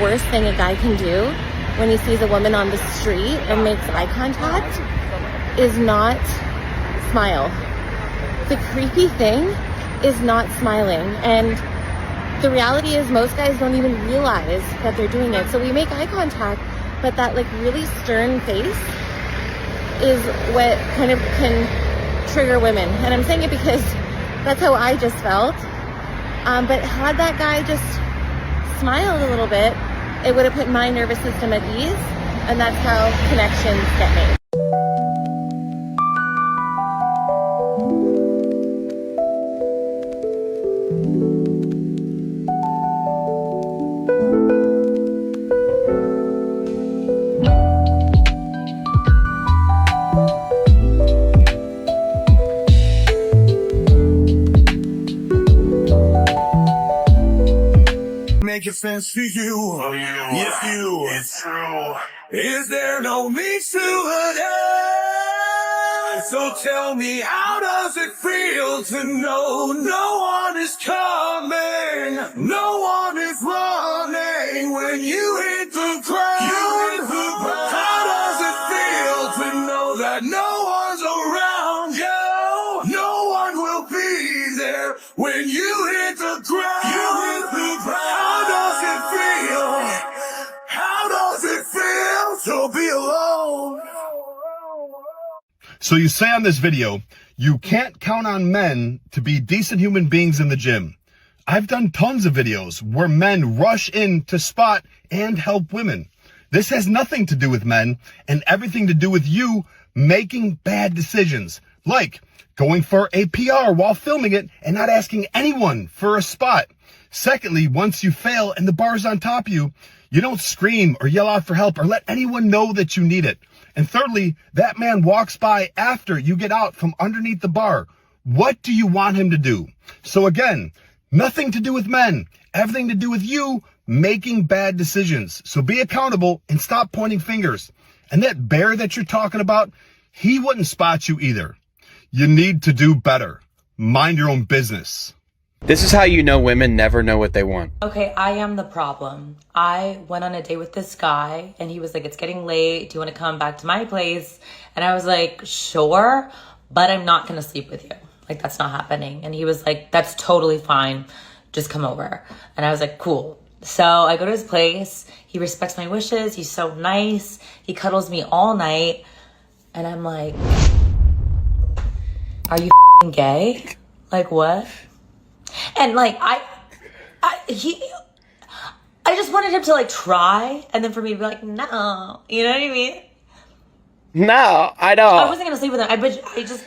worst thing a guy can do when he sees a woman on the street and makes eye contact is not smile. The creepy thing is not smiling. And the reality is most guys don't even realize that they're doing it. So we make eye contact, but that like really stern face is what kind of can trigger women. And I'm saying it because that's how I just felt. But had that guy just smiled a little bit, it would have put my nervous system at ease. And that's how connections get made. Make it sense to you. Yes, you. It's true. Is there no means to an end? So tell me, how does it feel to know no one is coming? No one is running when you hit the ground. How does it feel to know that no one's around you? No one will be there when you hit the ground. So be alone. So you say on this video, you can't count on men to be decent human beings in the gym. I've done tons of videos where men rush in to spot and help women. This has nothing to do with men and everything to do with you making bad decisions, like going for a PR while filming it and not asking anyone for a spot. Secondly, once you fail and the bar's on top of you, you don't scream or yell out for help or let anyone know that you need it. And thirdly, that man walks by after you get out from underneath the bar. What do you want him to do? So again, nothing to do with men, everything to do with you making bad decisions. So be accountable and stop pointing fingers. And that bear that you're talking about, he wouldn't spot you either. You need to do better. Mind your own business. This is how you know women never know what they want. Okay, I am the problem. I went on a date with this guy and he was like, it's getting late. Do you want to come back to my place? And I was like, sure, but I'm not going to sleep with you. Like, that's not happening. And he was like, that's totally fine. Just come over. And I was like, cool. So I go to his place. He respects my wishes. He's so nice. He cuddles me all night. And I'm like, are you gay? Like, what? And like, I just wanted him to like try, and then for me to be like, no, you know what I mean? No, I don't. I wasn't gonna sleep with him.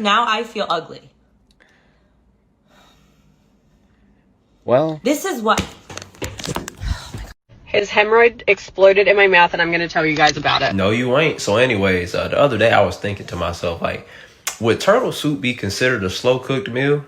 I feel ugly. Well, this is what. His hemorrhoid exploded in my mouth, and I'm gonna tell you guys about it. No, you ain't. So anyways, the other day I was thinking to myself, like, would turtle soup be considered a slow cooked meal?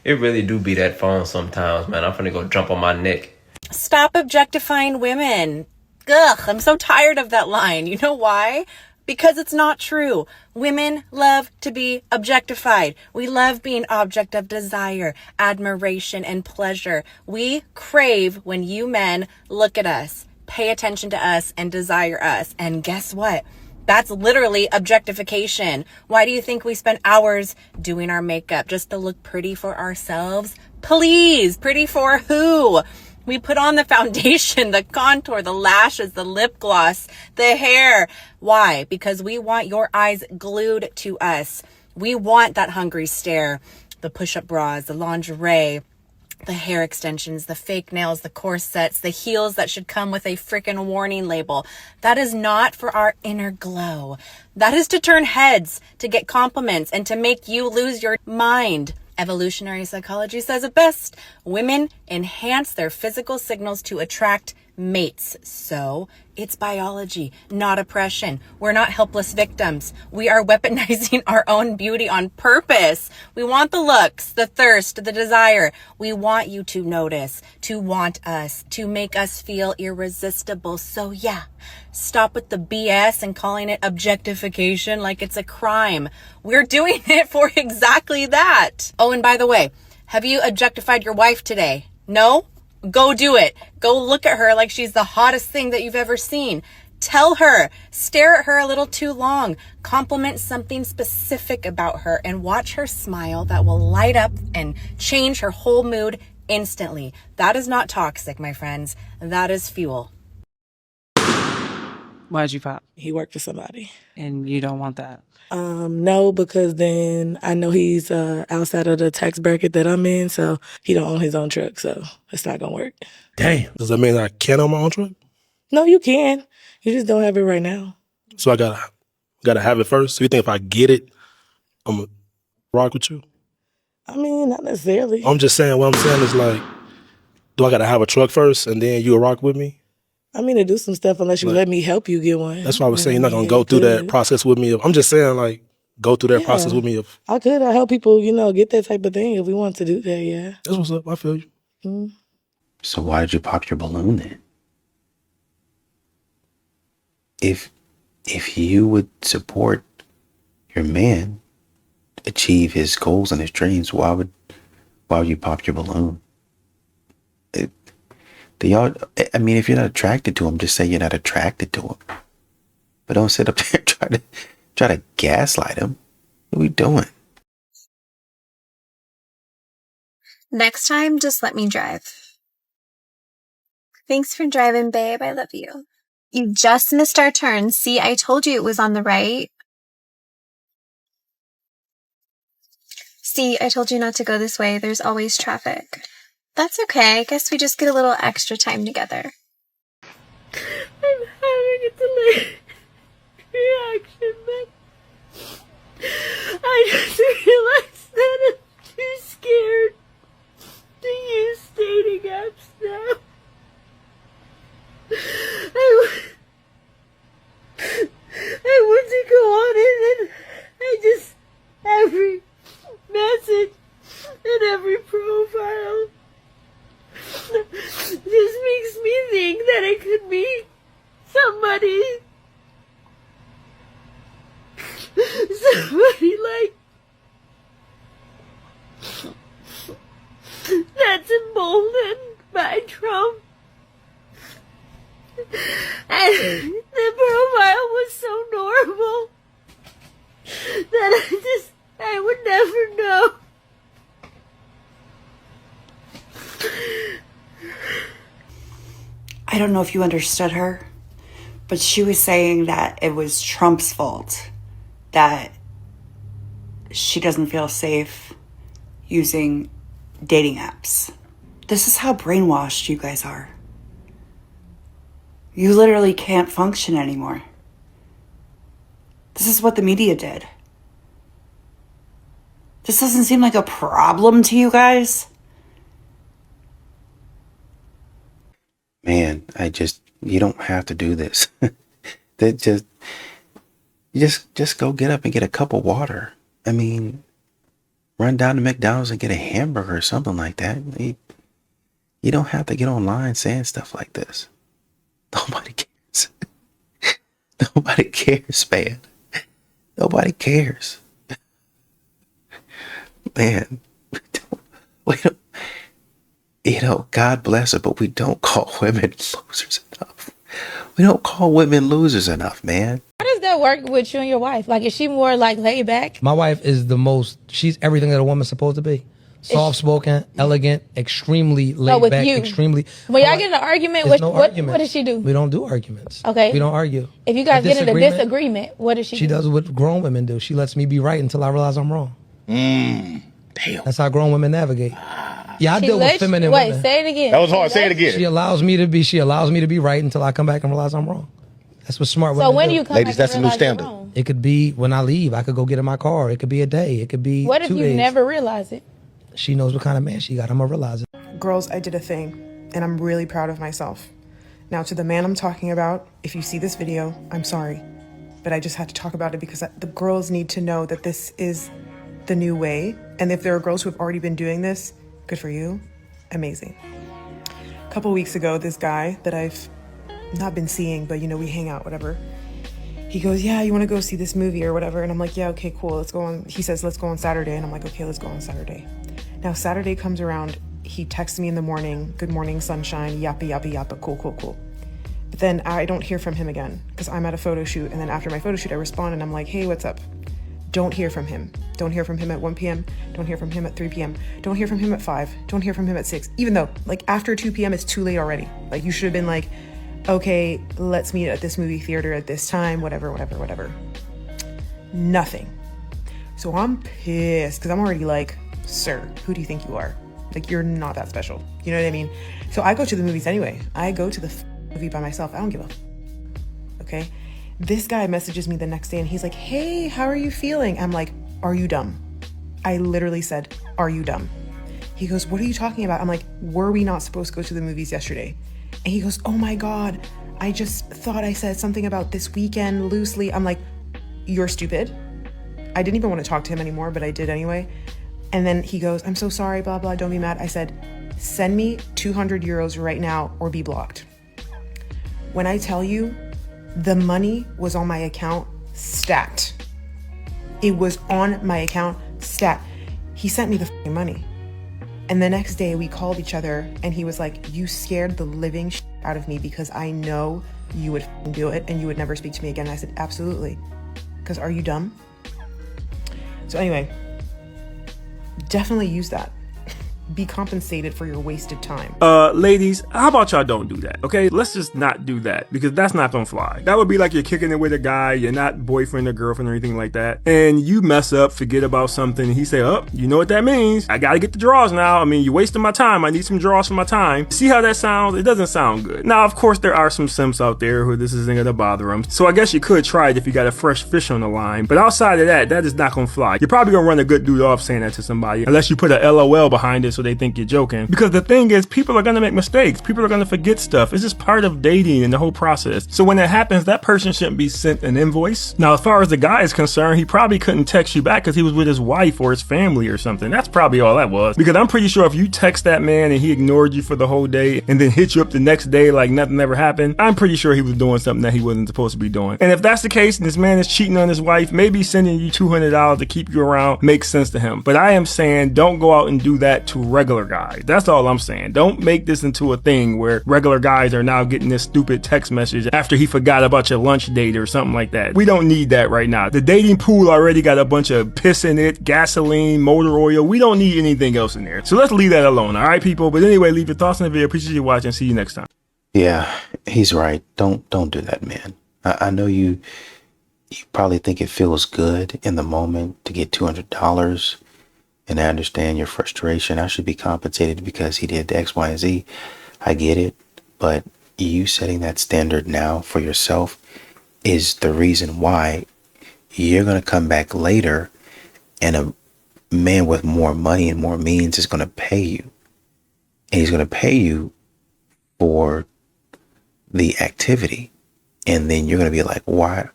It really do be that fun sometimes, man. I'm finna go jump on my neck. Stop objectifying women. Ugh, I'm so tired of that line. You know why? Because it's not true. Women love to be objectified. We love being object of desire, admiration, and pleasure. We crave when you men look at us, pay attention to us, and desire us. And guess what? That's literally objectification. Why do you think we spend hours doing our makeup just to look pretty for ourselves? Please, pretty for who? We put on the foundation, the contour, the lashes, the lip gloss, the hair. Why? Because we want your eyes glued to us. We want that hungry stare, the push-up bras, the lingerie, the hair extensions, the fake nails, the corsets, the heels that should come with a freaking warning label. That is not for our inner glow. That is to turn heads, to get compliments, and to make you lose your mind. Evolutionary psychology says it best. Women enhance their physical signals to attract mates. So it's biology, not oppression. We're not helpless victims. We are weaponizing our own beauty on purpose. We want the looks, the thirst, the desire. We want you to notice, to want us, to make us feel irresistible. So yeah, stop with the BS and calling it objectification like it's a crime. We're doing it for exactly that. Oh, and by the way, have you objectified your wife today? No? Go do it. Go look at her like she's the hottest thing that you've ever seen. Tell her, stare at her a little too long, compliment something specific about her, and watch her smile that will light up and change her whole mood instantly. That is not toxic, my friends. That is fuel. Why'd you pop? He worked for somebody. And you don't want that? No, because then I know he's outside of the tax bracket that I'm in, so he don't own his own truck, so it's not gonna work. Damn. Does that mean I can't own my own truck? No, you can. You just don't have it right now. So I gotta have it first. So you think if I get it, I'm gonna rock with you? I mean, not necessarily. I'm just saying. What I'm saying is like, do I gotta have a truck first and then you'll rock with me? I mean, to do some stuff unless you let me help you get one. That's why I was saying you're not gonna go through that process with me. I'm just saying like, go through that process with me. I help people, get that type of thing if we want to do that. Yeah. That's what's up. I feel you. Mm. So why did you pop your balloon then? If you would support your man achieve his goals and his dreams, why would you pop your balloon? If you're not attracted to him, just say you're not attracted to him. But don't sit up there and try to gaslight him. What are we doing? Next time, just let me drive. Thanks for driving, babe. I love you. You just missed our turn. See, I told you it was on the right. See, I told you not to go this way. There's always traffic. That's okay. I guess we just get a little extra time together. I'm having a delayed reaction, but I just realized that I'm too scared to use dating apps now. I want to go on it, and every message and every profile just makes me think that it could be somebody like that's emboldened by Trump. And the profile was so normal that I would never know. I don't know if you understood her, but she was saying that it was Trump's fault that she doesn't feel safe using dating apps. This is how brainwashed you guys are. You literally can't function anymore. This is what the media did. This doesn't seem like a problem to you guys. Man, you don't have to do this. Just go get up and get a cup of water. I mean, run down to McDonald's and get a hamburger or something like that. You don't have to get online saying stuff like this. Nobody cares. Nobody cares, man. Nobody cares. Man, we don't, God bless her, but we don't call women losers enough. We don't call women losers enough, man. How does that work with you and your wife? Like, is she more like laid back? My wife is she's everything that a woman's supposed to be. Soft-spoken, elegant, extremely laid with back, you. extremely. When y'all get in an argument, what does she do? We don't do arguments. Okay. We don't argue. If you guys get in a disagreement, what does she do? She does what grown women do. She lets me be right until I realize I'm wrong. Damn. That's how grown women navigate. Yeah, I deal with feminine women. Wait, say it again. That was hard. Say it again. She allows me to be right until I come back and realize I'm wrong. That's what smart women do. So when do you come back and realize you're wrong? It could be when I leave. I could go get in my car. It could be a day. It could be What if 2 you days. never realize it? She knows what kind of man she got. I'm going to realize it. Girls, I did a thing, and I'm really proud of myself. Now, to the man I'm talking about, if you see this video, I'm sorry. But I just had to talk about it because the girls need to know that this is the new way. And if there are girls who have already been doing this, good for you. Amazing. A couple weeks ago, this guy that I've not been seeing, but we hang out, whatever. He goes, yeah, you want to go see this movie or whatever? And I'm like, yeah, okay, cool. Let's go on. He says, let's go on Saturday. And I'm like, okay, let's go on Saturday. Now, Saturday comes around He texts me in the morning, good morning, sunshine, yappa, yappa, yappa, cool, cool, cool. But then I don't hear from him again because I'm at a photo shoot. And then after my photo shoot, I respond and I'm like, hey, what's up? Don't hear from him. Don't hear from him at 1 p.m. Don't hear from him at 3 p.m. Don't hear from him at 5. Don't hear from him at 6. Even though, like, after 2 p.m., it's too late already. Like, you should have been like, okay, let's meet at this movie theater at this time, whatever, whatever, whatever. Nothing. So I'm pissed because I'm already like, sir, who do you think you are? Like, you're not that special. You know what I mean? So I go to the movies anyway. I go to the movie by myself. I don't give a okay? This guy messages me the next day and he's like, hey, how are you feeling? I'm like, are you dumb? I literally said, are you dumb? He goes, what are you talking about? I'm like, were we not supposed to go to the movies yesterday? And he goes, oh my God, I just thought I said something about this weekend loosely. I'm like, you're stupid. I didn't even want to talk to him anymore, but I did anyway. And then he goes, I'm so sorry, blah, blah, don't be mad. I said, send me 200 euros right now or be blocked. When I tell you, the money was on my account stacked. It was on my account stacked. He sent me the f***ing money. And the next day we called each other and he was like, you scared the living shit out of me because I know you would f***ing do it and you would never speak to me again. And I said, absolutely. Because are you dumb? So anyway, definitely use that. Be compensated for your wasted time. Ladies, how about y'all don't do that, okay? Let's just not do that because that's not gonna fly. That would be like you're kicking it with a guy, you're not boyfriend or girlfriend or anything like that, and you mess up, forget about something, and he say, oh, you know what that means? I gotta get the draws now. I mean, you're wasting my time. I need some draws for my time. See how that sounds? It doesn't sound good. Now, of course, there are some simps out there who this isn't gonna bother them, so I guess you could try it if you got a fresh fish on the line, but outside of that, that is not gonna fly. You're probably gonna run a good dude off saying that to somebody, unless you put a LOL behind it so they think you're joking. Because the thing is, people are gonna make mistakes. People are gonna forget stuff. It's just part of dating and the whole process. So when it happens, that person shouldn't be sent an invoice. Now, as far as the guy is concerned, he probably couldn't text you back because he was with his wife or his family or something. That's probably all that was. Because I'm pretty sure if you text that man and he ignored you for the whole day and then hit you up the next day like nothing ever happened, I'm pretty sure he was doing something that he wasn't supposed to be doing. And if that's the case and this man is cheating on his wife, maybe sending you $200 to keep you around makes sense to him. But I am saying don't go out and do that to regular guys. That's all I'm saying. Don't make this into a thing where regular guys are now getting this stupid text message after he forgot about your lunch date or something like that. We don't need that right now. The dating pool already got a bunch of piss in it, gasoline, motor oil. We don't need anything else in there. So let's leave that alone. All right, people? But anyway, leave your thoughts in the video. Appreciate you watching. See you next time. Yeah, he's right. Don't do that, man. I know you probably think it feels good in the moment to get $200. And I understand your frustration. I should be compensated because he did the X, Y, and Z. I get it. But you setting that standard now for yourself is the reason why you're going to come back later and a man with more money and more means is going to pay you. And he's going to pay you for the activity. And then you're going to be like, why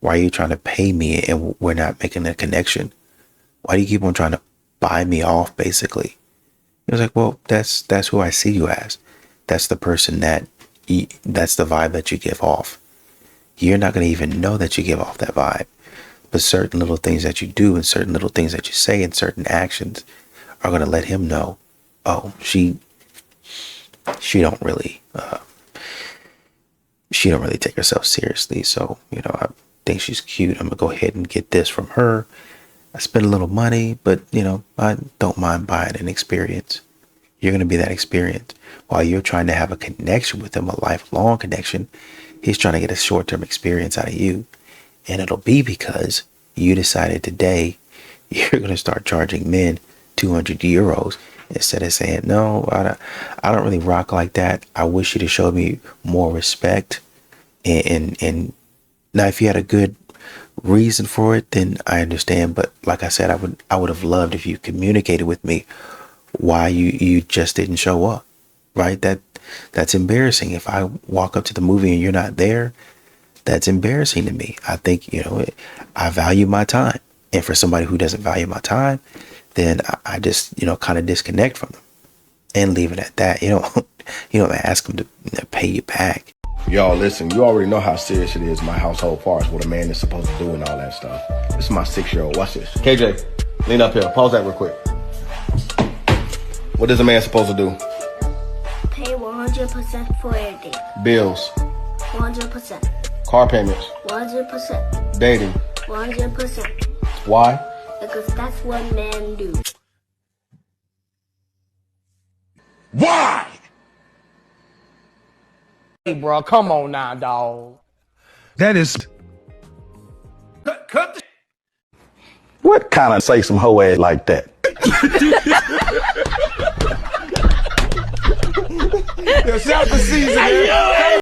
are you trying to pay me and we're not making a connection? Why do you keep on trying to buy me off, basically? It was like, well, that's who I see you as. That's the person that's the vibe that you give off. You're not going to even know that you give off that vibe. But certain little things that you do and certain little things that you say and certain actions are going to let him know, oh, she don't really take herself seriously. So, I think she's cute. I'm going to go ahead and get this from her. I spend a little money, but, I don't mind buying an experience. You're going to be that experience. While you're trying to have a connection with him, a lifelong connection, he's trying to get a short-term experience out of you. And it'll be because you decided today you're going to start charging men 200 euros instead of saying, no, I don't really rock like that. I wish you to show me more respect. And now, if you had a good reason for it, then I understand. But like I said, I would have loved if you communicated with me why you just didn't show up, right? That's embarrassing. If I walk up to the movie and you're not there, that's embarrassing to me. I think, I value my time. And for somebody who doesn't value my time, then I just, kind of disconnect from them and leave it at that. You don't ask them to pay you back. Y'all, listen, you already know how serious it is, my household parts, what a man is supposed to do and all that stuff. This is my 6-year-old. Watch this. KJ, lean up here. Pause that real quick. What is a man supposed to do? Pay 100% for everything. Bills, 100%. car payments, 100%. dating. 100%. Why? Because that's what men do. Why? Hey, bro, come on now, dog. That is. Cut the What kind of say some hoe ass like that?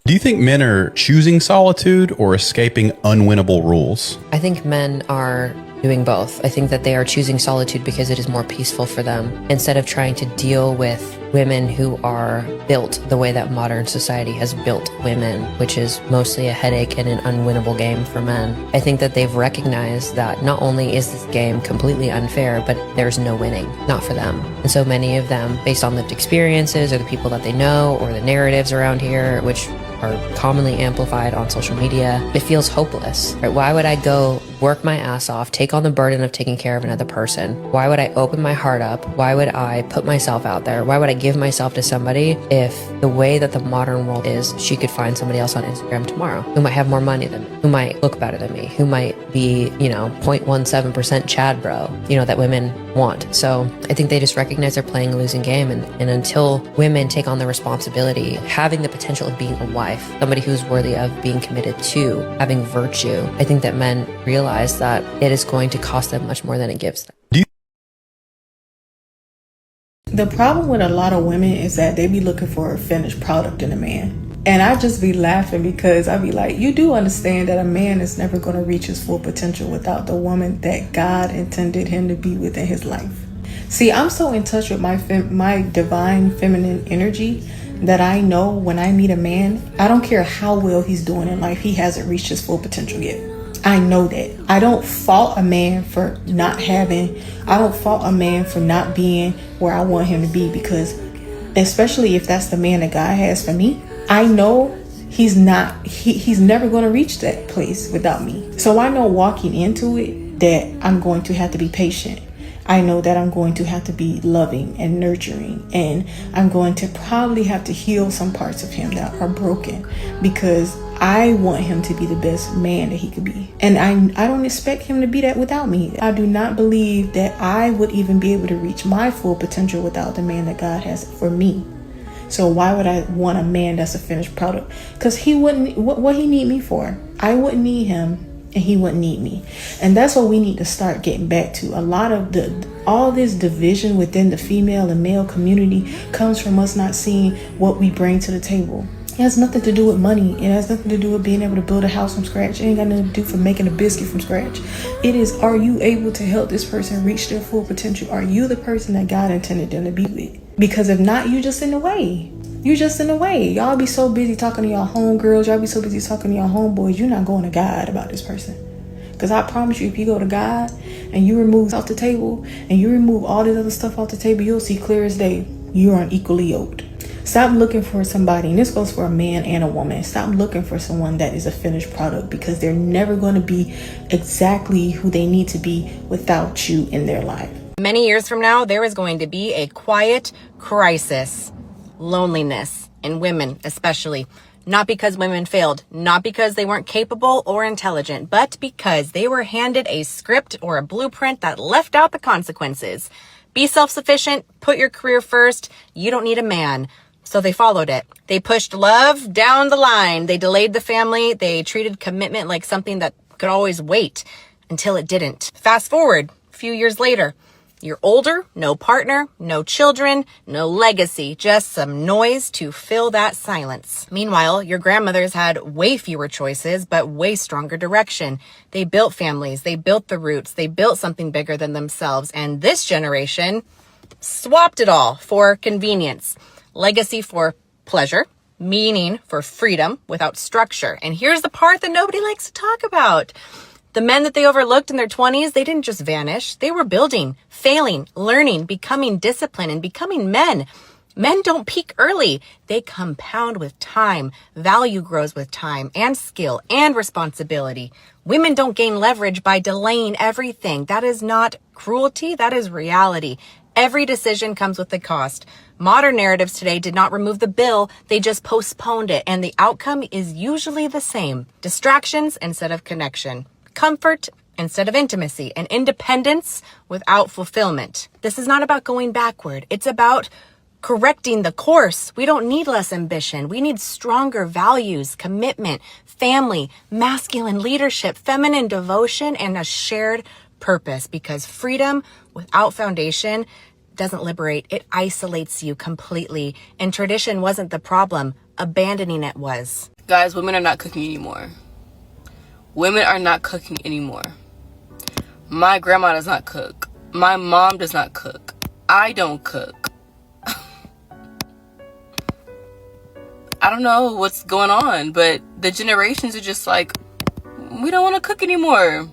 Do you think men are choosing solitude or escaping unwinnable rules? I think men are doing both. I think that they are choosing solitude because it is more peaceful for them instead of trying to deal with women who are built the way that modern society has built women, which is mostly a headache and an unwinnable game for men. I think that they've recognized that not only is this game completely unfair, but there's no winning, not for them. And so many of them, based on lived experiences or the people that they know or the narratives around here, which are commonly amplified on social media, it feels hopeless. Right? Why would I go work my ass off, take on the burden of taking care of another person? Why would I open my heart up? Why would I put myself out there? Why would I give myself to somebody if the way that the modern world is, she could find somebody else on Instagram tomorrow who might have more money than me, who might look better than me, who might be, 0.17% Chad bro, that women want. So I think they just recognize they're playing a losing game. And until women take on the responsibility, having the potential of being a wife, somebody who's worthy of being committed to, having virtue, I think that men realize that it is going to cost them much more than it gives them. The problem with a lot of women is that they be looking for a finished product in a man. And I just be laughing because I be like, you do understand that a man is never going to reach his full potential without the woman that God intended him to be within his life. See, I'm so in touch with my divine feminine energy that I know when I meet a man, I don't care how well he's doing in life, he hasn't reached his full potential yet. I know that. I don't fault a man for not being where I want him to be, because especially if that's the man that God has for me, I know he's never going to reach that place without me. So I know walking into it that I'm going to have to be patient. I know that I'm going to have to be loving and nurturing, and I'm going to probably have to heal some parts of him that are broken, because I want him to be the best man that he could be. And I don't expect him to be that without me. I do not believe that I would even be able to reach my full potential without the man that God has for me. So why would I want a man that's a finished product? Because he wouldn't, what he need me for? I wouldn't need him and he wouldn't need me. And that's what we need to start getting back to. A lot of all this division within the female and male community comes from us not seeing what we bring to the table. It has nothing to do with money. It has nothing to do with being able to build a house from scratch. It ain't got nothing to do for making a biscuit from scratch. It is, are you able to help this person reach their full potential? Are you the person that God intended them to be with? Because if not, you just in the way. You just in the way. Y'all be so busy talking to y'all homegirls. Y'all be so busy talking to y'all homeboys. You're not going to God about this person. Because I promise you, if you go to God and you remove off the table and you remove all this other stuff off the table, you'll see clear as day you are unequally yoked. Stop looking for somebody, and this goes for a man and a woman. Stop looking for someone that is a finished product, because they're never going to be exactly who they need to be without you in their life. Many years from now, there is going to be a quiet crisis, loneliness in women especially. Not because women failed, not because they weren't capable or intelligent, but because they were handed a script or a blueprint that left out the consequences. Be self-sufficient, put your career first, you don't need a man. So they followed it. They pushed love down the line. They delayed the family. They treated commitment like something that could always wait until it didn't. Fast forward a few years later. You're older, no partner, no children, no legacy, just some noise to fill that silence. Meanwhile, your grandmothers had way fewer choices, but way stronger direction. They built families, they built the roots, they built something bigger than themselves. And this generation swapped it all for convenience. Legacy for pleasure, meaning for freedom without structure. And here's the part that nobody likes to talk about. The men that they overlooked in their 20s, they didn't just vanish. They were building, failing, learning, becoming disciplined, and becoming men. Men don't peak early. They compound with time. Value grows with time and skill and responsibility. Women don't gain leverage by delaying everything. That is not cruelty. That is reality. Every decision comes with a cost. Modern narratives today did not remove the bill, they just postponed it, and the outcome is usually the same. Distractions instead of connection. Comfort instead of intimacy, and independence without fulfillment. This is not about going backward. It's about correcting the course. We don't need less ambition. We need stronger values, commitment, family, masculine leadership, feminine devotion, and a shared purpose, because freedom without foundation doesn't liberate. It isolates you completely. And tradition wasn't the problem. Abandoning it was. Guys, women are not cooking anymore. Women are not cooking anymore. My grandma does not cook. My mom does not cook. I don't cook. I don't know what's going on, but the generations are just like, we don't want to cook anymore.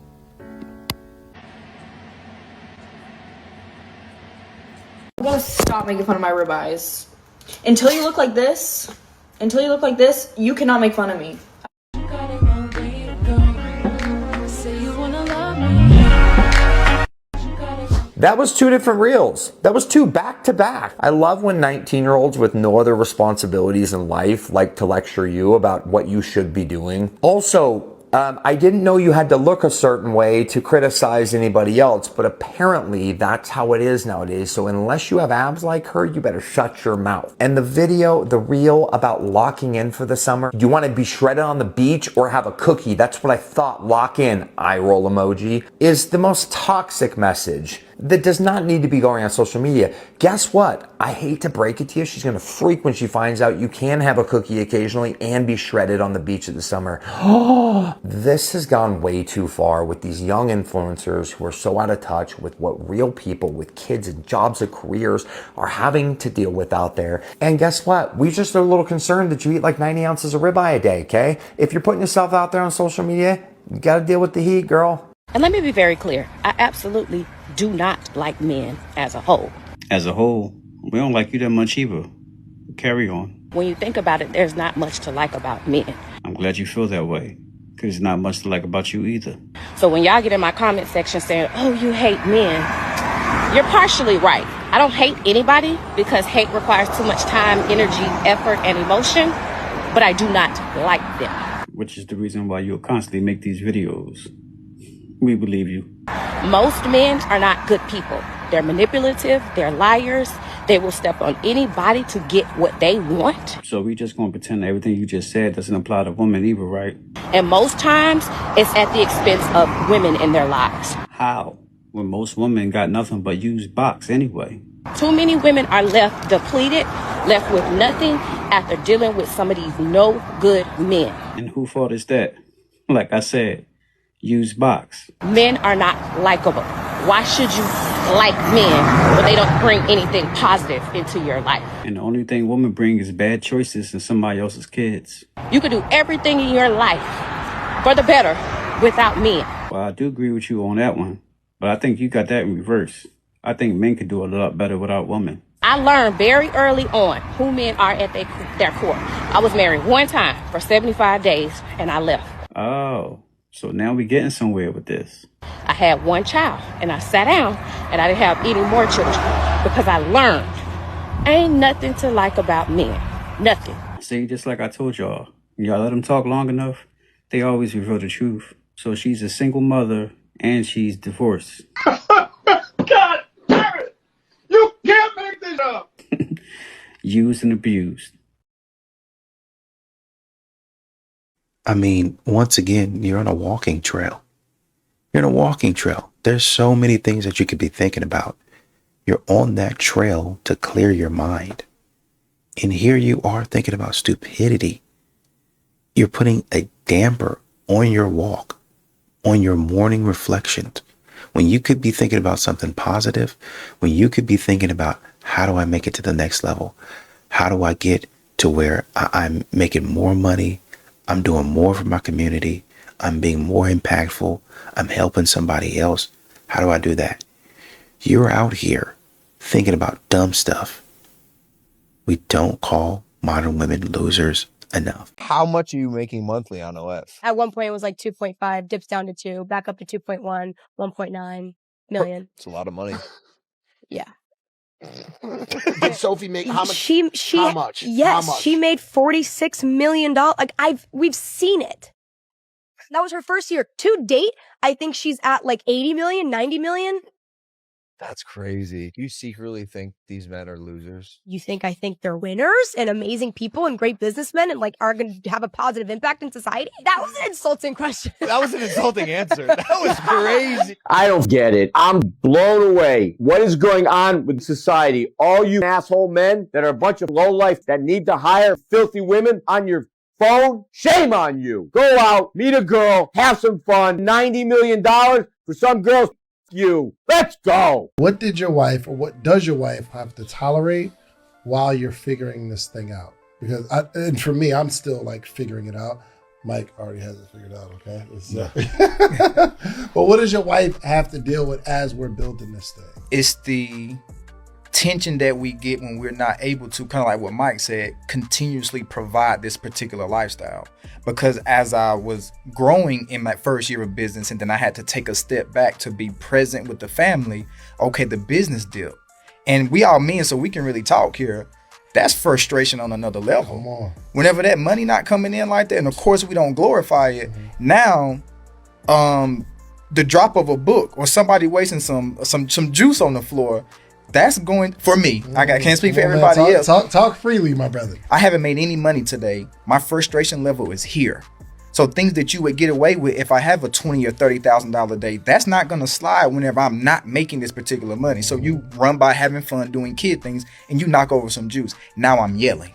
I'm gonna stop making fun of my ribeyes. Until you look like this, you cannot make fun of me. That was 2 different reels. That was 2 back to back. I love when 19-year-olds with no other responsibilities in life like to lecture you about what you should be doing. Also, I didn't know you had to look a certain way to criticize anybody else, but apparently that's how it is nowadays. So unless you have abs like her, you better shut your mouth. And the reel about locking in for the summer, you want to be shredded on the beach or have a cookie. That's what I thought. Lock in, eye roll emoji, is the most toxic message that does not need to be going on social media. Guess what? I hate to break it to you. She's going to freak when she finds out you can have a cookie occasionally and be shredded on the beach in the summer. Oh, this has gone way too far with these young influencers who are so out of touch with what real people with kids and jobs and careers are having to deal with out there. And guess what? We just are a little concerned that you eat like 90 ounces of ribeye a day, okay? If you're putting yourself out there on social media, you got to deal with the heat, girl. And let me be very clear. I absolutely do not like men as a whole. As a whole, we don't like you that much either. Carry on. When you think about it, there's not much to like about men. I'm glad you feel that way, because there's not much to like about you either. So when y'all get in my comment section saying, oh, you hate men, you're partially right. I don't hate anybody because hate requires too much time, energy, effort, and emotion, but I do not like them. Which is the reason why you'll constantly make these videos. We believe you. Most men are not good people. They're manipulative, they're liars, they will step on anybody to get what they want. So we just gonna pretend everything you just said doesn't apply to women either, right? And most times, it's at the expense of women in their lives. How? When most women got nothing but used box anyway. Too many women are left depleted, left with nothing after dealing with some of these no good men. And who fault is that? Like I said, used box. Men are not likable. Why should you like men when they don't bring anything positive into your life? And the only thing women bring is bad choices and somebody else's kids. You can do everything in your life for the better without men. Well, I do agree with you on that one, but I think you got that in reverse. I think men could do a lot better without women. I learned very early on who men are at their core. I was married one time for 75 days and I left. Oh. So now we're getting somewhere with this. I had one child and I sat down and I didn't have any more children because I learned ain't nothing to like about men. Nothing. See, just like I told y'all, y'all let them talk long enough, they always reveal the truth. So she's a single mother and she's divorced. God damn it! You can't make this up! Used and abused. I mean, once again, you're on a walking trail. You're on a walking trail. There's so many things that you could be thinking about. You're on that trail to clear your mind. And here you are thinking about stupidity. You're putting a damper on your walk, on your morning reflections, when you could be thinking about something positive, when you could be thinking about how do I make it to the next level? How do I get to where I'm making more money? I'm doing more for my community. I'm being more impactful. I'm helping somebody else. How do I do that? You're out here thinking about dumb stuff. We don't call modern women losers enough. How much are you making monthly on OF? At one point, it was like 2.5, dips down to 2, back up to 2.1, 1.9 million. It's a lot of money. Yeah. Did Sophie make how much? She how much? Yes, How much? she made $46 million. Like we've seen it. That was her first year. To date, I think she's at like 80 million, 90 million. That's crazy. You secretly think these men are losers? You think I think they're winners and amazing people and great businessmen and like are going to have a positive impact in society? That was an insulting question. That was an insulting answer. That was crazy. I don't get it. I'm blown away. What is going on with society? All you asshole men that are a bunch of lowlife that need to hire filthy women on your phone, shame on you. Go out, meet a girl, have some fun. $90 million for some girls. You. Let's go. What did your wife, or what does your wife have to tolerate while you're figuring this thing out? Because and for me, I'm still like figuring it out. Mike already has it figured out, okay? But what does your wife have to deal with as we're building this thing? It's the tension that we get when we're not able to, kind of like what Mike said, continuously provide this particular lifestyle. Because as I was growing in my first year of business, and then I had to take a step back to be present with the family, okay, the business dipped. And we all men, so we can really talk here. That's frustration on another level. Come on. Whenever that money not coming in like that, and of course we don't glorify it, now the drop of a book or somebody wasting some juice on the floor, that's going, for me, I can't speak for everybody else. Talk freely, my brother. I haven't made any money today. My frustration level is here. So things that you would get away with if I have a $20,000 or $30,000 day, that's not going to slide whenever I'm not making this particular money. So you run by having fun, doing kid things, and you knock over some juice. Now I'm yelling.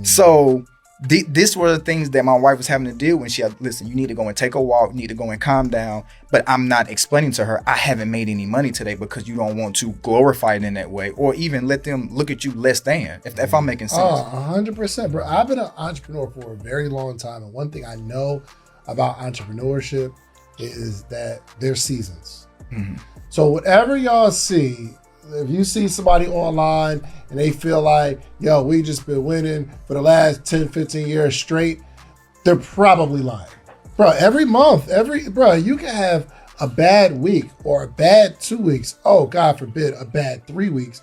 So this were the things that my wife was having to deal with when she had, listen, you need to go and take a walk, you need to go and calm down. But I'm not explaining to her, I haven't made any money today because you don't want to glorify it in that way, or even let them look at you less than, if I'm making sense. 100%, bro. I've been an entrepreneur for a very long time. And one thing I know about entrepreneurship is that there's seasons. Mm-hmm. So whatever y'all see, if you see somebody online and they feel like, yo, we just been winning for the last 10, 15 years straight, they're probably lying. Bro, every month, you can have a bad week or a bad 2 weeks. Oh, God forbid, a bad 3 weeks.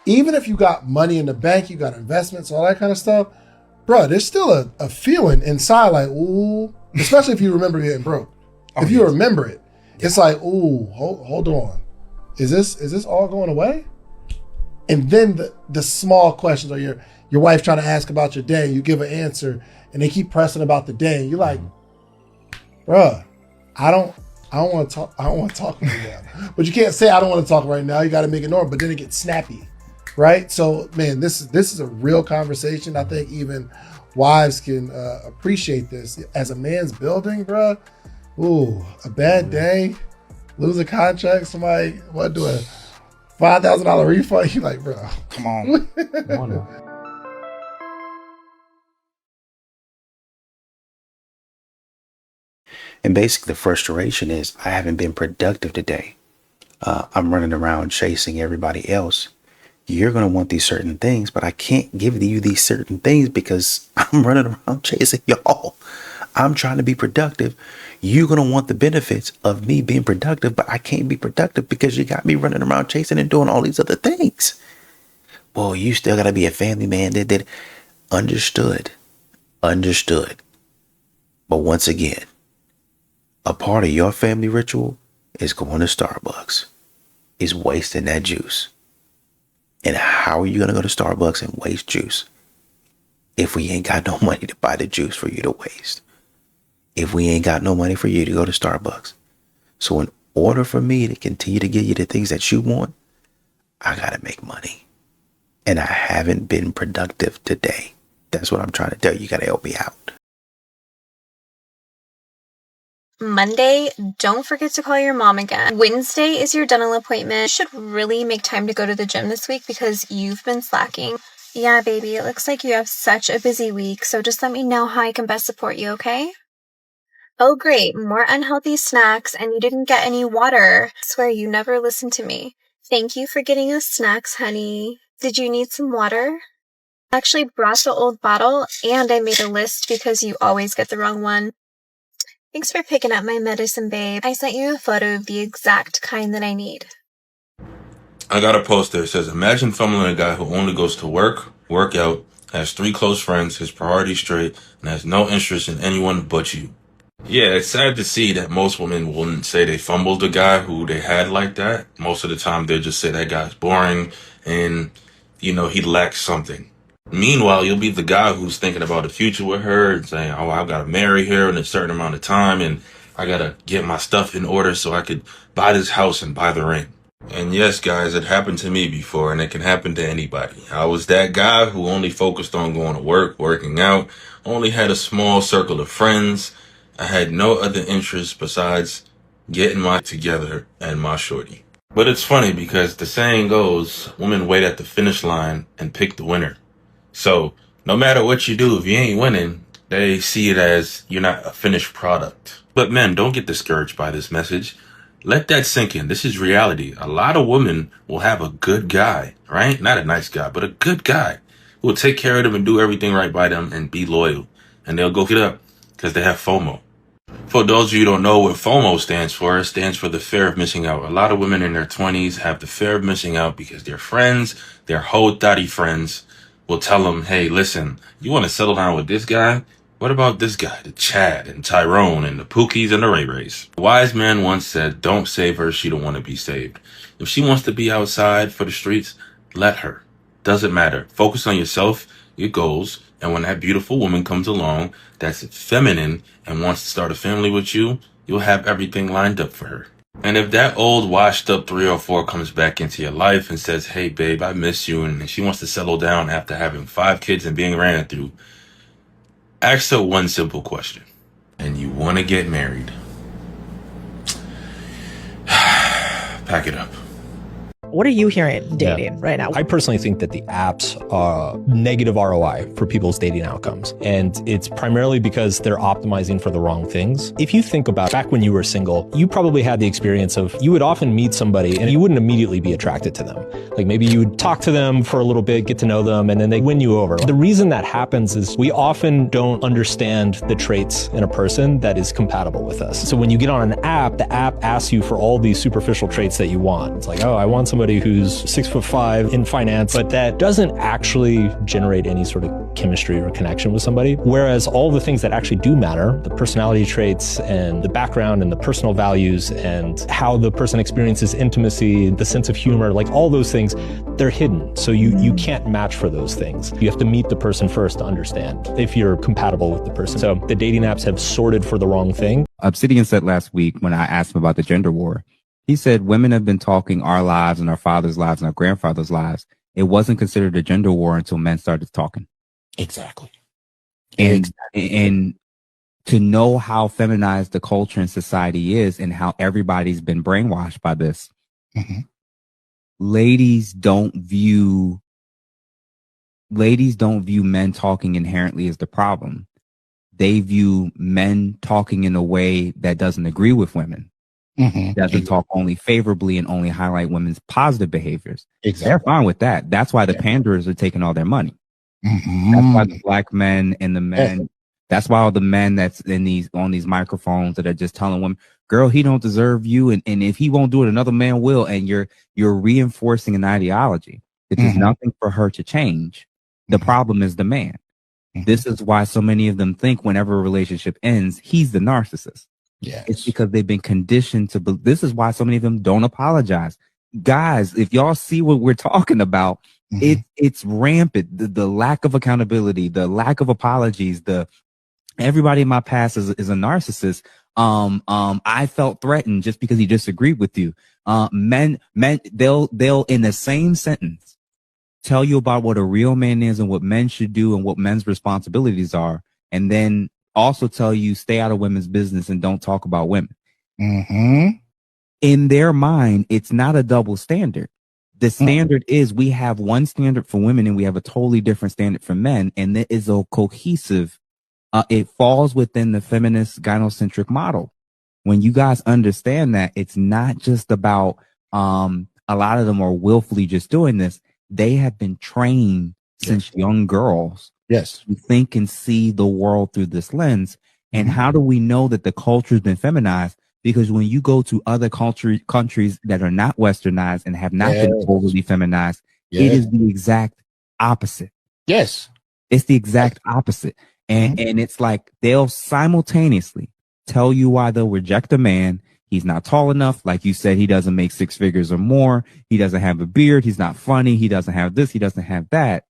Even if you got money in the bank, you got investments, all that kind of stuff, bro, there's still a feeling inside like, ooh, especially if you remember getting broke. If you remember it, it's like, ooh, hold on. Is this all going away? And then the small questions, or your wife trying to ask about your day, you give an answer, and they keep pressing about the day, and you're like, bruh, I don't want to talk. I don't want to talk right now. But you can't say I don't want to talk right now. You got to make it normal. But then it gets snappy, right? So man, this is a real conversation. I think even wives can appreciate this. As a man's building, bruh, ooh, a bad day. Lose a contract, somebody, what, do a $5,000 refund? You like, bro. Come on. Come on now. And basically the frustration is I haven't been productive today. I'm running around chasing everybody else. You're going to want these certain things, but I can't give you these certain things because I'm running around chasing y'all. I'm trying to be productive. You're going to want the benefits of me being productive, but I can't be productive because you got me running around chasing and doing all these other things. Well, you still got to be a family man that understood. But once again, a part of your family ritual is going to Starbucks, is wasting that juice. And how are you going to go to Starbucks and waste juice if we ain't got no money to buy the juice for you to waste? If we ain't got no money for you to go to Starbucks. So in order for me to continue to give you the things that you want, I got to make money. And I haven't been productive today. That's what I'm trying to tell you. You got to help me out. Monday, don't forget to call your mom again. Wednesday is your dental appointment. You should really make time to go to the gym this week because you've been slacking. Yeah, baby, it looks like you have such a busy week, so just let me know how I can best support you, okay? Oh, great, more unhealthy snacks, and you didn't get any water. I swear you never listened to me. Thank you for getting us snacks, honey. Did you need some water? I actually brought the old bottle, and I made a list because you always get the wrong one. Thanks for picking up my medicine, babe. I sent you a photo of the exact kind that I need. I got a post there. It says, imagine fumbling a guy who only goes to work, work out, has 3 close friends, his priorities straight, and has no interest in anyone but you. Yeah, it's sad to see that most women wouldn't say they fumbled a guy who they had like that. Most of the time, they'll just say that guy's boring and, you know, he lacks something. Meanwhile, you'll be the guy who's thinking about the future with her and saying, oh, I've got to marry her in a certain amount of time and I got to get my stuff in order so I could buy this house and buy the ring. And yes, guys, it happened to me before, and it can happen to anybody. I was that guy who only focused on going to work, working out, only had a small circle of friends. I had no other interests besides getting my together and my shorty. But it's funny because the saying goes, women wait at the finish line and pick the winner. So no matter what you do, if you ain't winning, they see it as you're not a finished product. But men, don't get discouraged by this message. Let that sink in. This is reality. A lot of women will have a good guy, right? Not a nice guy, but a good guy who will take care of them and do everything right by them and be loyal. And they'll go get up because they have FOMO. For those of you who don't know what FOMO stands for, it stands for the fear of missing out. A lot of women in their 20s have the fear of missing out because their friends, their whole thotty friends, will tell them, hey, listen, you want to settle down with this guy? What about this guy, the Chad and Tyrone and the Pookies and the Ray Rays? A wise man once said, don't save her, she don't want to be saved. If she wants to be outside for the streets, let her. Doesn't matter. Focus on yourself, your goals, and when that beautiful woman comes along that's feminine and wants to start a family with you, you'll have everything lined up for her. And if that old washed up 304 comes back into your life and says, hey babe, I miss you, and she wants to settle down after having 5 kids and being ran through, ask her one simple question. And you want to get married. Pack it up. What are you hearing dating right now? I personally think that the apps are negative ROI for people's dating outcomes. And it's primarily because they're optimizing for the wrong things. If you think about back when you were single, you probably had the experience of you would often meet somebody and you wouldn't immediately be attracted to them. Like maybe you would talk to them for a little bit, get to know them, and then they win you over. The reason that happens is we often don't understand the traits in a person that is compatible with us. So when you get on an app, the app asks you for all these superficial traits that you want. It's like, oh, I want somebody who's 6'5" in finance, but that doesn't actually generate any sort of chemistry or connection with somebody. Whereas all the things that actually do matter, the personality traits and the background and the personal values and how the person experiences intimacy, the sense of humor, like all those things, they're hidden. So you can't match for those things. You have to meet the person first to understand if you're compatible with the person. So the dating apps have sorted for the wrong thing. Obsidian said last week when I asked him about the gender war, he said women have been talking our lives and our father's lives and our grandfather's lives. It wasn't considered a gender war until men started talking. Exactly. And to know how feminized the culture and society is and how everybody's been brainwashed by this. Mm-hmm. Ladies don't view men talking inherently as the problem. They view men talking in a way that doesn't agree with women. Mm-hmm. Doesn't talk only favorably and only highlight women's positive behaviors. Exactly. They're fine with that. That's why the panderers are taking all their money. Mm-hmm. That's why the black men and the men, that's why all the men that's on these microphones that are just telling women, girl, he don't deserve you. And if he won't do it, another man will. And you're reinforcing an ideology. It does nothing for her to change. The problem is the man. This is why so many of them think whenever a relationship ends, he's the narcissist. Yes. It's because they've been conditioned to, this is why so many of them don't apologize. Guys, if y'all see what we're talking about, it's rampant. The lack of accountability, the lack of apologies, everybody in my past is a narcissist. I felt threatened just because he disagreed with you. Men, they'll in the same sentence tell you about what a real man is and what men should do and what men's responsibilities are. And then also tell you stay out of women's business and don't talk about women. Mm-hmm. In their mind, it's not a double standard. The standard is we have one standard for women and we have a totally different standard for men. And there is a cohesive, it falls within the feminist gynocentric model. When you guys understand that it's not just about, a lot of them are willfully just doing this. They have been trained since young girls. Yes. To think and see the world through this lens. And how do we know that the culture has been feminized? Because when you go to other countries that are not westernized and have not been overly feminized, it is the exact opposite. Yes. It's the exact opposite. And it's like they'll simultaneously tell you why they'll reject a man. He's not tall enough. Like you said, he doesn't make 6 figures or more. He doesn't have a beard. He's not funny. He doesn't have this. He doesn't have that.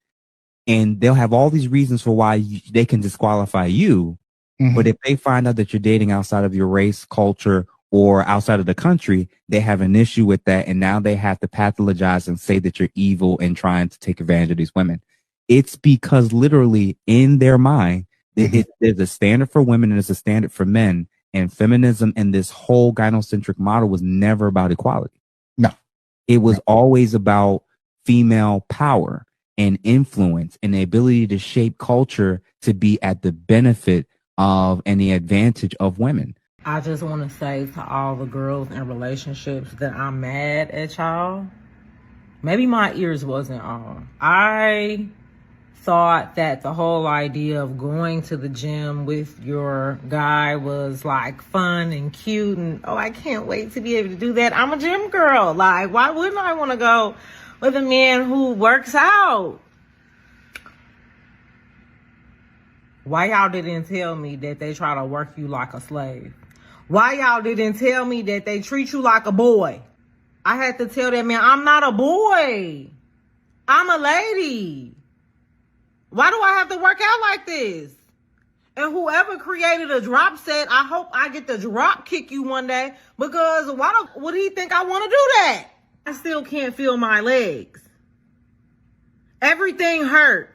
And they'll have all these reasons for why they can disqualify you. But if they find out that you're dating outside of your race, culture, or outside of the country, they have an issue with that. And now they have to pathologize and say that you're evil and trying to take advantage of these women. It's because literally in their mind, there's a standard for women and there's a standard for men. And feminism and this whole gynocentric model was never about equality. No. It was always about female power and influence and the ability to shape culture to be at the benefit of and the advantage of women. I just want to say to all the girls in relationships that I'm mad at y'all. Maybe my ears wasn't on. I thought that the whole idea of going to the gym with your guy was like fun and cute and I can't wait to be able to do that. I'm a gym girl. Like, why wouldn't I want to go with a man who works out? Why y'all didn't tell me that they try to work you like a slave? Why y'all didn't tell me that they treat you like a boy? I had to tell that man, I'm not a boy. I'm a lady. Why do I have to work out like this? And whoever created a drop set, I hope I get the drop kick you one day, because why would he think I want to do that? I still can't feel my legs. Everything hurts.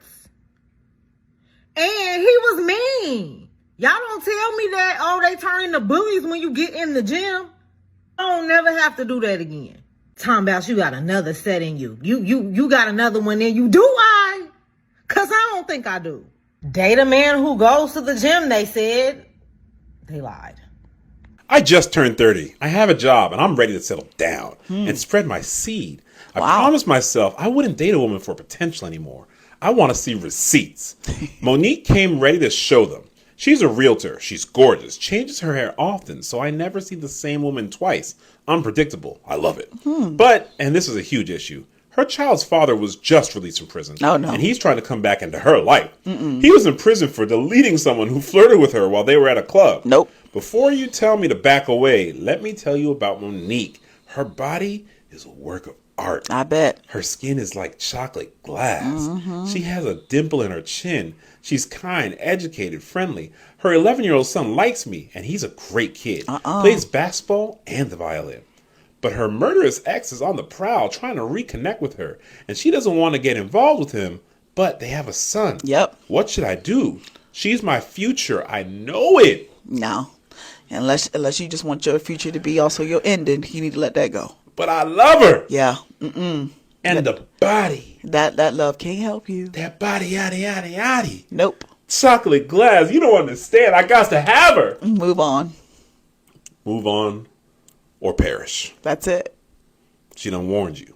And he was mean. Y'all don't tell me that, they turn into bullies when you get in the gym. I don't never have to do that again. Talking about you got another set in you. You got another one in you. Do I? Because I don't think I do. Date a man who goes to the gym, they said. They lied. I just turned 30. I have a job and I'm ready to settle down and spread my seed. I promised myself I wouldn't date a woman for potential anymore. I want to see receipts. Monique came ready to show them. She's a realtor. She's gorgeous. Changes her hair often, so I never see the same woman twice. Unpredictable. I love it. But, and this is a huge issue, her child's father was just released from prison. Oh, no. And he's trying to come back into her life. He was in prison for deleting someone who flirted with her while they were at a club. Nope. Before you tell me to back away, let me tell you about Monique. Her body is a work of art. I bet. Her skin is like chocolate glass. She has a dimple in her chin. She's kind, educated, friendly. Her 11-year-old son likes me, and he's a great kid. Plays basketball and the violin. But her murderous ex is on the prowl trying to reconnect with her, and she doesn't want to get involved with him, but they have a son. Yep. What should I do? She's my future. I know it. No. Unless you just want your future to be also your ending, you need to let that go. But I love her. Yeah. And the body. That love can't help you. That body, yaddy, yaddy, yaddy. Nope. Chocolate glass. You don't understand. I got to have her. Move on. Move on or perish. That's it. She done warned you.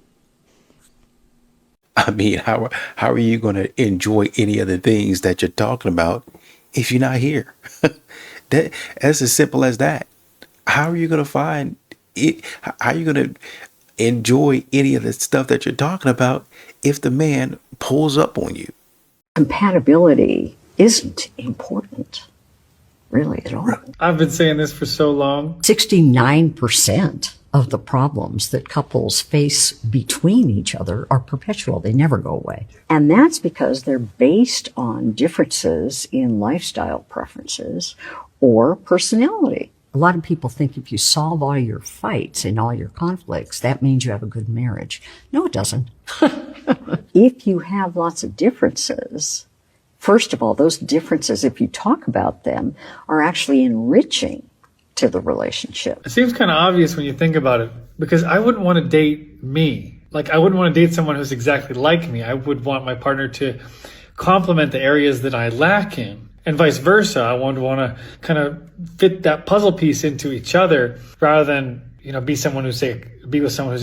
I mean, how are you going to enjoy any of the things that you're talking about if you're not here? That's as simple as that. How are you going to find it? How are you going to enjoy any of the stuff that you're talking about if the man pulls up on you? Compatibility isn't important, really, at all. I've been saying this for so long. 69% of the problems that couples face between each other are perpetual. They never go away. And that's because they're based on differences in lifestyle preferences or personality. A lot of people think if you solve all your fights and all your conflicts, that means you have a good marriage. No, it doesn't. If you have lots of differences, first of all, those differences, if you talk about them, are actually enriching to the relationship. It seems kind of obvious when you think about it, because I wouldn't want to date me. Like, I wouldn't want to date someone who's exactly like me. I would want my partner to complement the areas that I lack in. And vice versa. I would want to kind of fit that puzzle piece into each other rather than, be with someone who's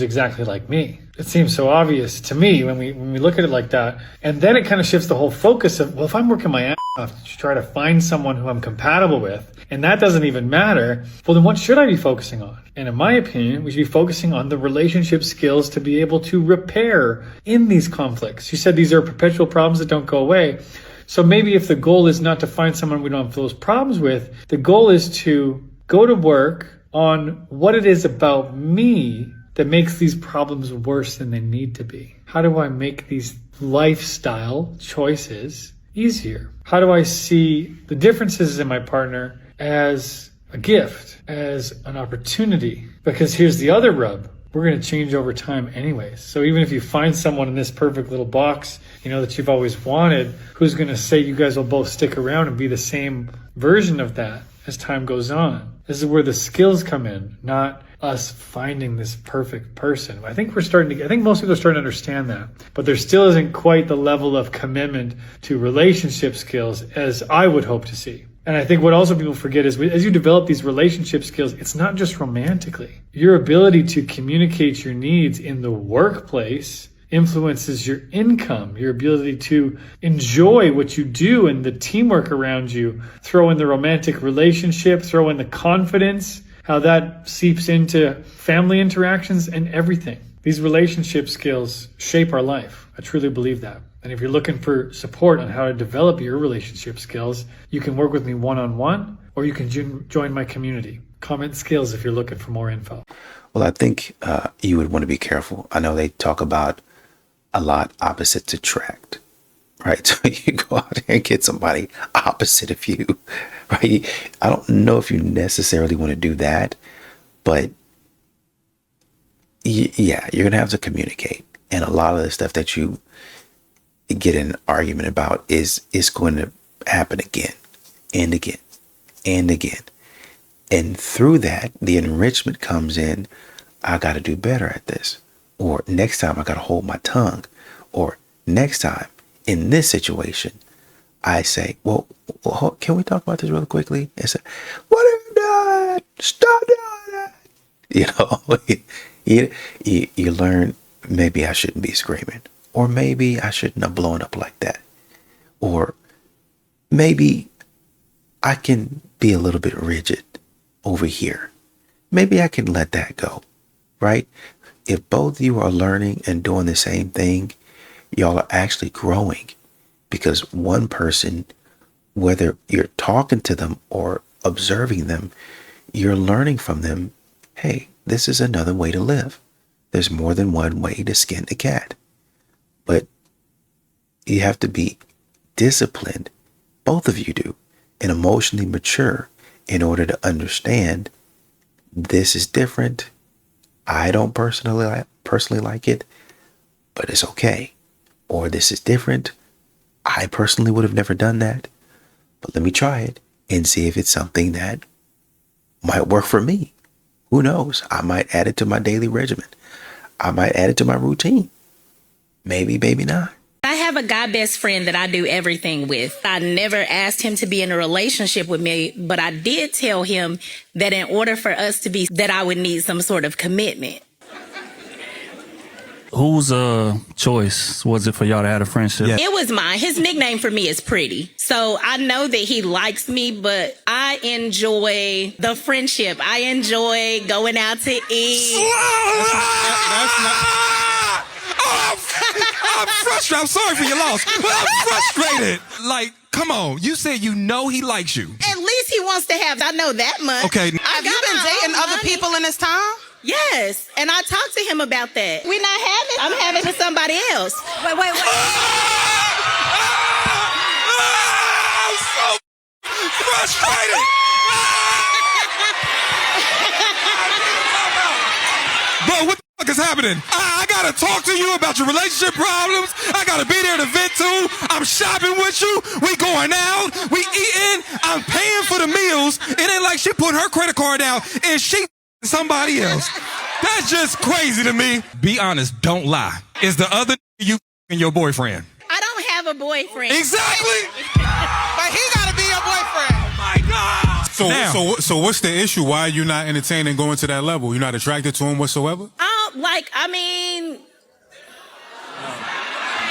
exactly like me. It seems so obvious to me when we look at it like that. And then it kind of shifts the whole focus of, well, if I'm working my ass off to try to find someone who I'm compatible with, and that doesn't even matter, well, then what should I be focusing on? And in my opinion, we should be focusing on the relationship skills to be able to repair in these conflicts. You said these are perpetual problems that don't go away. So maybe if the goal is not to find someone we don't have those problems with, the goal is to go to work on what it is about me that makes these problems worse than they need to be. How do I make these lifestyle choices easier? How do I see the differences in my partner as a gift, as an opportunity? Because here's the other rub. We're going to change over time anyways. So even if you find someone in this perfect little box, that you've always wanted, who's going to say you guys will both stick around and be the same version of that as time goes on? This is where the skills come in, not us finding this perfect person. I think most people are starting to understand that, but there still isn't quite the level of commitment to relationship skills as I would hope to see. And I think what also people forget is as you develop these relationship skills, it's not just romantically. Your ability to communicate your needs in the workplace influences your income, your ability to enjoy what you do and the teamwork around you. Throw in the romantic relationship, throw in the confidence, how that seeps into family interactions and everything. These relationship skills shape our life. I truly believe that. And if you're looking for support on how to develop your relationship skills, you can work with me one-on-one, or you can join my community. Comment skills if you're looking for more info. Well, I think you would want to be careful. I know they talk about a lot opposites attract, right? So you go out there and get somebody opposite of you, right? I don't know if you necessarily want to do that, but yeah, you're going to have to communicate. And a lot of the stuff that you get in an argument about is going to happen again and again and again. And through that, the enrichment comes in. I got to do better at this. Or next time I got to hold my tongue. Or next time in this situation, I say, well, can we talk about this really quickly? And say, what are you doing? Stop doing that. You learn, maybe I shouldn't be screaming. Or maybe I shouldn't have blown up like that. Or maybe I can be a little bit rigid over here. Maybe I can let that go, right? If both of you are learning and doing the same thing, y'all are actually growing, because one person, whether you're talking to them or observing them, you're learning from them. Hey, this is another way to live. There's more than one way to skin a cat. But you have to be disciplined, both of you do, and emotionally mature in order to understand this is different. I don't personally like it, but it's okay. Or this is different. I personally would have never done that, but let me try it and see if it's something that might work for me. Who knows? I might add it to my daily regimen. I might add it to my routine. Maybe, maybe not. I have a guy best friend that I do everything with. I never asked him to be in a relationship with me, but I did tell him that in order for us to be, that I would need some sort of commitment. Whose choice was it for y'all to have a friendship? It was mine. His nickname for me is Pretty. So I know that he likes me, but I enjoy the friendship. I enjoy going out to eat. That's not... I'm frustrated. I'm sorry for your loss, but I'm frustrated. Like, come on. You said you know he likes you. At least he wants to have. I know that much. Okay. Have you been dating other people in this time? Yes, and I talked to him about that. We're not having. I'm having with somebody else. Wait. I'm so frustrated. Bro, what the fuck is happening? I gotta talk to you about your relationship problems. I gotta be there to vent to. I'm shopping with you. We going out. We eating. I'm paying for the meals. It ain't like she put her credit card down and she somebody else. That's just crazy to me. Be honest. Don't lie. Is the other you and your boyfriend? I don't have a boyfriend. Exactly. But he gotta be your boyfriend. Oh my God. So what's the issue? Why are you not entertaining going to that level? You're not attracted to him whatsoever?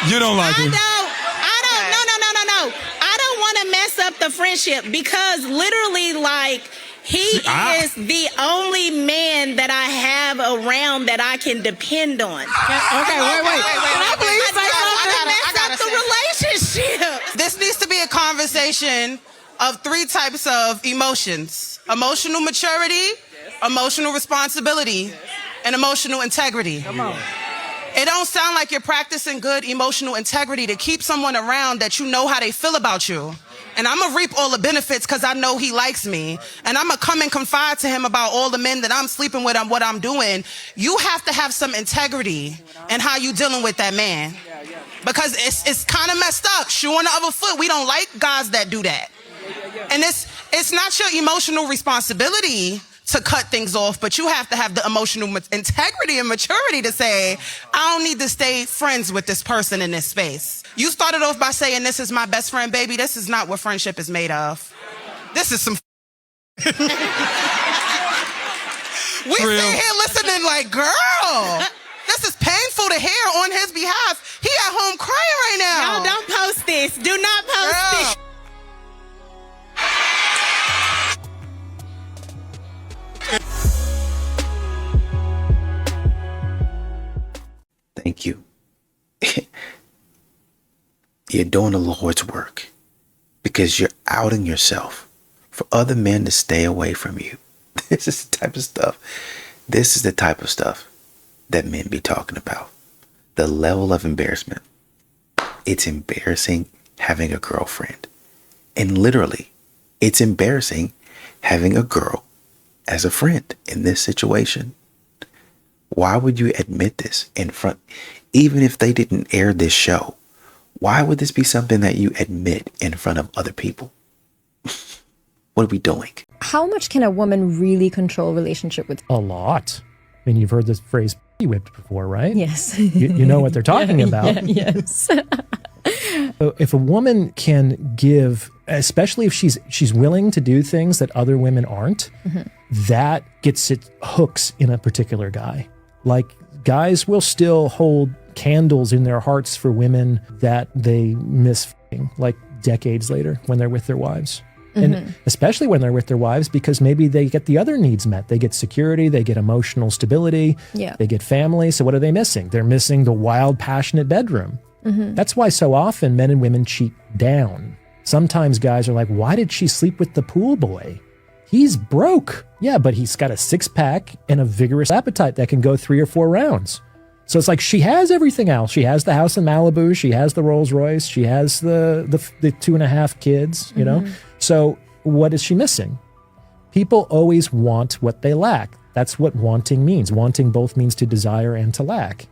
You don't like him. No. I don't want to mess up the friendship because literally, like, he is the only man that I have around that I can depend on. Okay, wait. Can I please say something? I gotta the relationship. This needs to be a conversation of 3 types of emotions: emotional maturity, emotional responsibility, and emotional integrity. Come on. It don't sound like you're practicing good emotional integrity to keep someone around that you know how they feel about you. And I'm going to reap all the benefits because I know he likes me. And I'm going to come and confide to him about all the men that I'm sleeping with and what I'm doing. You have to have some integrity in how you dealing with that man. Because it's kind of messed up. Shoe on the other foot. We don't like guys that do that. And it's not your emotional responsibility to cut things off, but you have to have the emotional integrity and maturity to say, I don't need to stay friends with this person in this space. You started off by saying, this is my best friend, baby. This is not what friendship is made of. This is some we sit here listening like, girl, this is painful to hear on his behalf. He at home crying right now. No, don't post this. Do not post this. Thank you. You're doing the Lord's work because you're outing yourself for other men to stay away from you. This is the type of stuff. This is the type of stuff that men be talking about. The level of embarrassment. It's embarrassing having a girlfriend. And literally, it's embarrassing having a girl as a friend in this situation. Why would you admit this in front, even if they didn't air this show? Why would this be something that you admit in front of other people? What are we doing? How much can a woman really control relationship with? A lot. I mean, you've heard this phrase whipped before, right? Yes. You know what they're talking about. Yes. If a woman can give, especially if she's willing to do things that other women aren't, that gets it hooks in a particular guy. Like, guys will still hold candles in their hearts for women that they miss, like decades later when they're with their wives. And especially when they're with their wives, because maybe they get the other needs met. They get security, they get emotional stability, they get family. So what are they missing? They're missing the wild, passionate bedroom. That's why so often men and women cheat down. Sometimes guys are like, why did she sleep with the pool boy? He's broke. Yeah, but he's got a 6-pack and a vigorous appetite that can go 3 or 4 rounds. So it's like she has everything else. She has the house in Malibu. She has the Rolls Royce. She has the 2.5 kids, you know? So what is she missing? People always want what they lack. That's what wanting means. Wanting both means to desire and to lack.